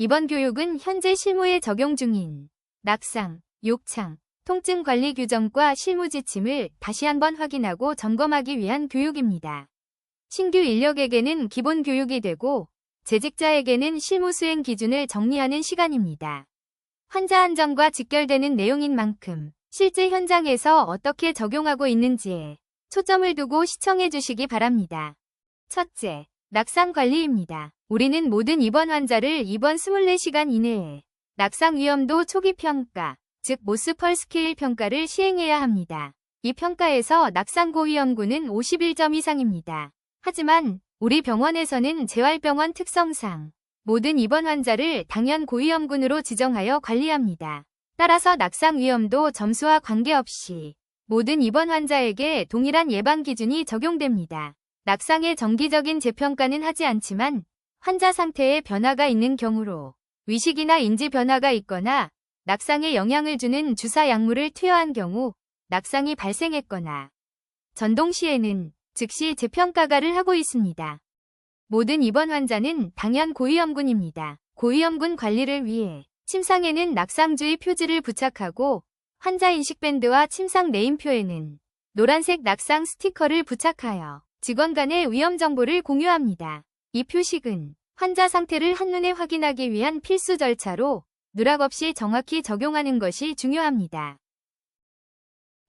이번 교육은 현재 실무에 적용 중인 낙상, 욕창, 통증 관리 규정과 실무 지침을 다시 한번 확인하고 점검하기 위한 교육입니다. 신규 인력에게는 기본 교육이 되고 재직자에게는 실무 수행 기준을 정리하는 시간입니다. 환자 안전과 직결되는 내용인 만큼 실제 현장에서 어떻게 적용하고 있는지에 초점을 두고 시청해 주시기 바랍니다. 첫째, 낙상 관리입니다. 우리는 모든 입원 환자를 입원 24시간 이내에 낙상 위험도 초기 평가, 즉 모스펄 스케일 평가를 시행해야 합니다. 이 평가에서 낙상 고위험군은 51점 이상입니다. 하지만 우리 병원에서는 재활병원 특성상 모든 입원 환자를 당연 고위험군으로 지정하여 관리합니다. 따라서 낙상 위험도 점수와 관계없이 모든 입원 환자에게 동일한 예방 기준이 적용됩니다. 낙상의 정기적인 재평가는 하지 않지만 환자 상태에 변화가 있는 경우로 위식이나 인지 변화가 있거나 낙상에 영향을 주는 주사 약물을 투여한 경우 낙상이 발생했거나 전동 시에는 즉시 재평가가를 하고 있습니다. 모든 입원 환자는 당연 고위험군입니다. 고위험군 관리를 위해 침상에는 낙상주의 표지를 부착하고 환자 인식밴드와 침상 네임표에는 노란색 낙상 스티커를 부착하여 직원 간의 위험 정보를 공유합니다. 이 표식은 환자 상태를 한눈에 확인하기 위한 필수 절차로 누락 없이 정확히 적용하는 것이 중요합니다.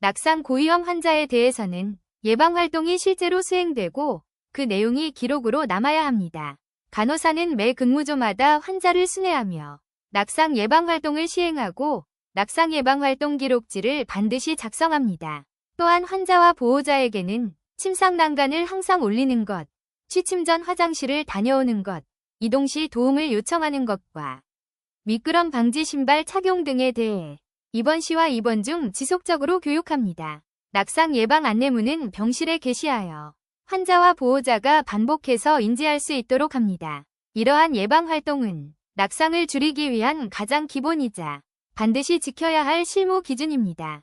낙상 고위험 환자에 대해서는 예방활동이 실제로 수행되고 그 내용이 기록으로 남아야 합니다. 간호사는 매 근무조마다 환자를 순회하며 낙상 예방활동을 시행하고 낙상 예방활동 기록지를 반드시 작성합니다. 또한 환자와 보호자에게는 침상 난간을 항상 올리는 것, 취침 전 화장실을 다녀오는 것, 이동 시 도움을 요청하는 것과 미끄럼 방지 신발 착용 등에 대해 입원 시와 입원 중 지속적으로 교육합니다. 낙상 예방 안내문은 병실에 게시하여 환자와 보호자가 반복해서 인지할 수 있도록 합니다. 이러한 예방 활동은 낙상을 줄이기 위한 가장 기본이자 반드시 지켜야 할 실무 기준입니다.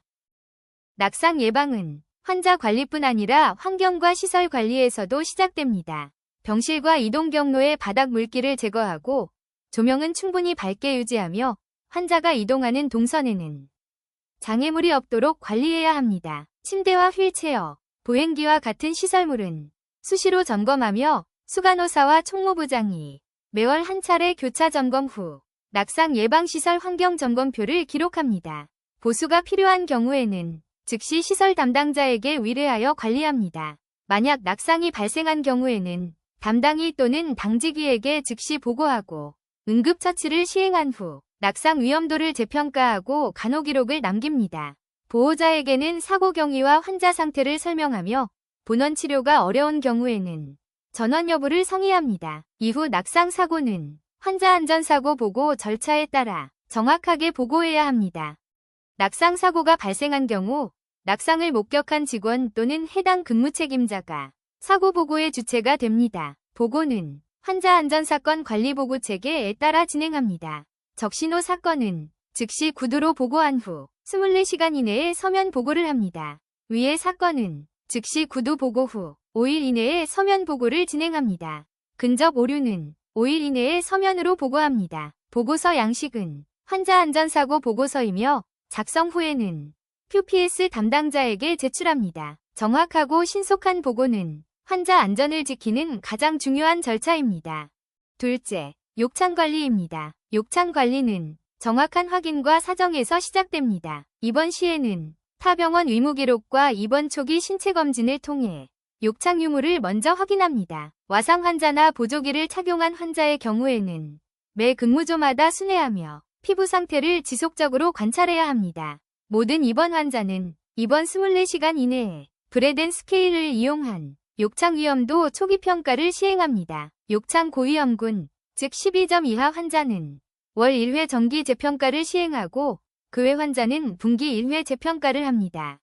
낙상 예방은 환자 관리뿐 아니라 환경과 시설 관리에서도 시작됩니다. 병실과 이동 경로의 바닥 물기를 제거하고 조명은 충분히 밝게 유지하며 환자가 이동하는 동선에는 장애물이 없도록 관리해야 합니다. 침대와 휠체어, 보행기와 같은 시설물은 수시로 점검하며 수간호사와 총무부장이 매월 한 차례 교차 점검 후 낙상 예방시설 환경점검표를 기록합니다. 보수가 필요한 경우에는 즉시 시설 담당자에게 의뢰하여 관리합니다. 만약 낙상이 발생한 경우에는 담당이 또는 당직위에게 즉시 보고하고 응급처치를 시행한 후 낙상 위험도를 재평가하고 간호기록을 남깁니다. 보호자에게는 사고 경위와 환자 상태를 설명하며 본원 치료가 어려운 경우에는 전원 여부를 상의합니다. 이후 낙상 사고는 환자 안전사고 보고 절차에 따라 정확하게 보고해야 합니다. 낙상 사고가 발생한 경우 낙상을 목격한 직원 또는 해당 근무 책임자가 사고 보고의 주체가 됩니다. 보고는 환자 안전사건 관리보고 체계에 따라 진행합니다. 적신호 사건은 즉시 구두로 보고한 후 24시간 이내에 서면 보고를 합니다. 위의 사건은 즉시 구두 보고 후 5일 이내에 서면 보고를 진행합니다. 근접 오류는 5일 이내에 서면으로 보고합니다. 보고서 양식은 환자 안전사고 보고서이며 작성 후에는 QPS 담당자에게 제출합니다. 정확하고 신속한 보고는 환자 안전을 지키는 가장 중요한 절차입니다. 둘째, 욕창 관리입니다. 욕창 관리는 정확한 확인과 사정에서 시작됩니다. 입원 시에는 타 병원 의무 기록과 입원 초기 신체 검진을 통해 욕창 유무를 먼저 확인합니다. 와상 환자나 보조기를 착용한 환자의 경우에는 매 근무조마다 순회하며 피부 상태를 지속적으로 관찰해야 합니다. 모든 입원 환자는 입원 24시간 이내에 브레덴 스케일을 이용한 욕창 위험도 초기 평가를 시행합니다. 욕창 고위험군, 즉 12점 이하 환자는 월 1회 정기 재평가를 시행하고 그 외 환자는 분기 1회 재평가를 합니다.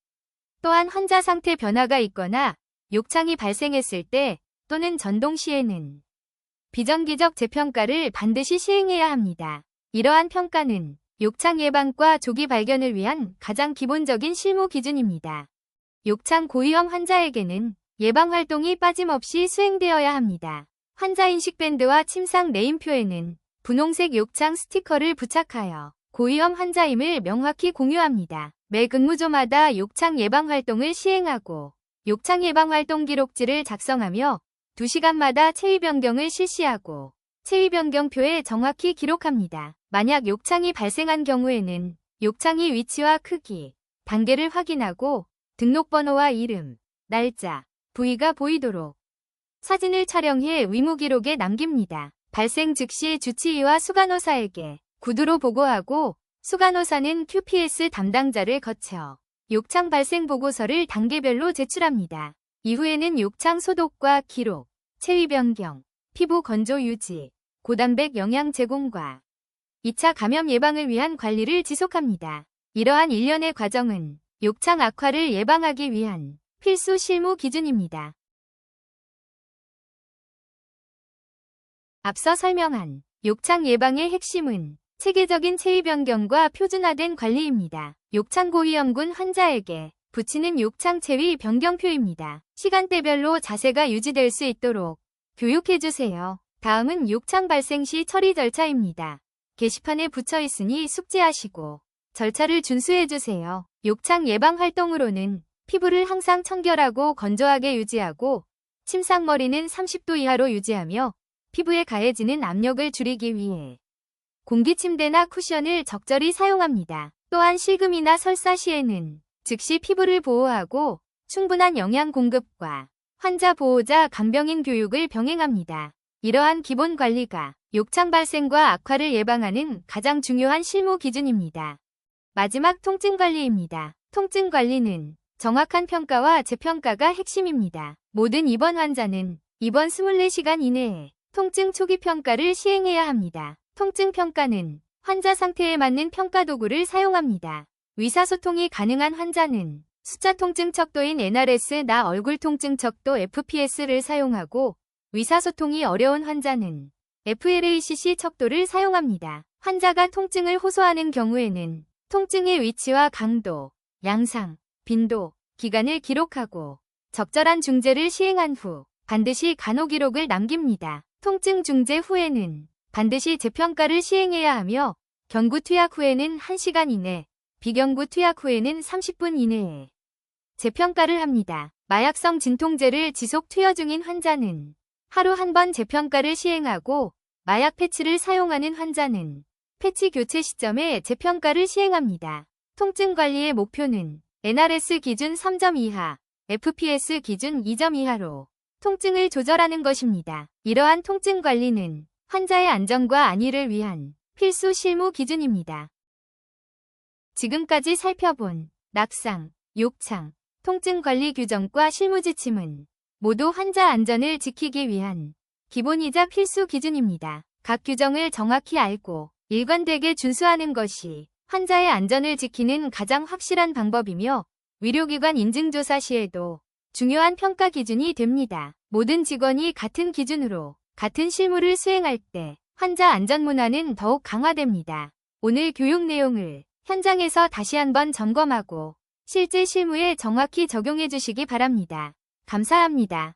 또한 환자 상태 변화가 있거나 욕창이 발생했을 때 또는 전동 시에는 비정기적 재평가를 반드시 시행해야 합니다. 이러한 평가는 욕창 예방과 조기 발견을 위한 가장 기본적인 실무 기준입니다. 욕창 고위험 환자에게는 예방 활동이 빠짐없이 수행되어야 합니다. 환자 인식밴드와 침상 네임표에는 분홍색 욕창 스티커를 부착하여 고위험 환자임을 명확히 공유합니다. 매 근무조마다 욕창 예방 활동을 시행하고 욕창 예방 활동 기록지를 작성하며 2시간마다 체위 변경을 실시하고 체위 변경표에 정확히 기록합니다. 만약 욕창이 발생한 경우에는 욕창의 위치와 크기, 단계를 확인하고 등록번호와 이름, 날짜, 부위가 보이도록 사진을 촬영해 의무 기록에 남깁니다. 발생 즉시 주치의와 수간호사에게 구두로 보고하고 수간호사는 QPS 담당자를 거쳐 욕창 발생 보고서를 단계별로 제출합니다. 이후에는 욕창 소독과 기록, 체위 변경, 피부 건조 유지, 고단백 영양 제공과 2차 감염 예방을 위한 관리를 지속합니다. 이러한 일련의 과정은 욕창 악화를 예방하기 위한 필수 실무 기준입니다. 앞서 설명한 욕창 예방의 핵심은 체계적인 체위 변경과 표준화된 관리입니다. 욕창 고위험군 환자에게 붙이는 욕창 체위 변경표입니다. 시간대별로 자세가 유지될 수 있도록 교육해주세요. 다음은 욕창 발생 시 처리 절차입니다. 게시판에 붙여 있으니 숙지하시고 절차를 준수해주세요. 욕창 예방 활동으로는 피부를 항상 청결하고 건조하게 유지하고 침상머리는 30도 이하로 유지하며 피부에 가해지는 압력을 줄이기 위해 공기침대나 쿠션을 적절히 사용합니다. 또한 실금이나 설사 시에는 즉시 피부를 보호하고 충분한 영양 공급과 환자 보호자 간병인 교육을 병행합니다. 이러한 기본 관리가 욕창 발생과 악화를 예방하는 가장 중요한 실무 기준입니다. 마지막 통증 관리입니다. 통증 관리는 정확한 평가와 재평가가 핵심입니다. 모든 입원 환자는 입원 24시간 이내에 통증 초기 평가를 시행해야 합니다. 통증 평가는 환자 상태에 맞는 평가 도구를 사용합니다. 의사소통이 가능한 환자는 숫자 통증 척도인 NRS 나 얼굴 통증 척도 FPS를 사용하고 의사소통이 어려운 환자는 FLACC 척도를 사용합니다. 환자가 통증을 호소하는 경우에는 통증의 위치와 강도, 양상, 빈도, 기간을 기록하고 적절한 중재를 시행한 후 반드시 간호 기록을 남깁니다. 통증 중재 후에는 반드시 재평가를 시행해야 하며 경구 투약 후에는 1시간 이내, 비경구 투약 후에는 30분 이내에 재평가를 합니다. 마약성 진통제를 지속 투여 중인 환자는 하루 한 번 재평가를 시행하고 마약 패치를 사용하는 환자는 패치 교체 시점에 재평가를 시행합니다. 통증 관리의 목표는 NRS 기준 3점 이하, FPS 기준 2점 이하로 통증을 조절하는 것입니다. 이러한 통증 관리는 환자의 안전과 안위를 위한 필수 실무 기준입니다. 지금까지 살펴본 낙상, 욕창, 통증 관리 규정과 실무 지침은 모두 환자 안전을 지키기 위한 기본이자 필수 기준입니다. 각 규정을 정확히 알고 일관되게 준수하는 것이 환자의 안전을 지키는 가장 확실한 방법이며 의료기관 인증조사 시에도 중요한 평가 기준이 됩니다. 모든 직원이 같은 기준으로 같은 실무를 수행할 때 환자 안전 문화는 더욱 강화됩니다. 오늘 교육 내용을 현장에서 다시 한번 점검하고 실제 실무에 정확히 적용해 주시기 바랍니다. 감사합니다.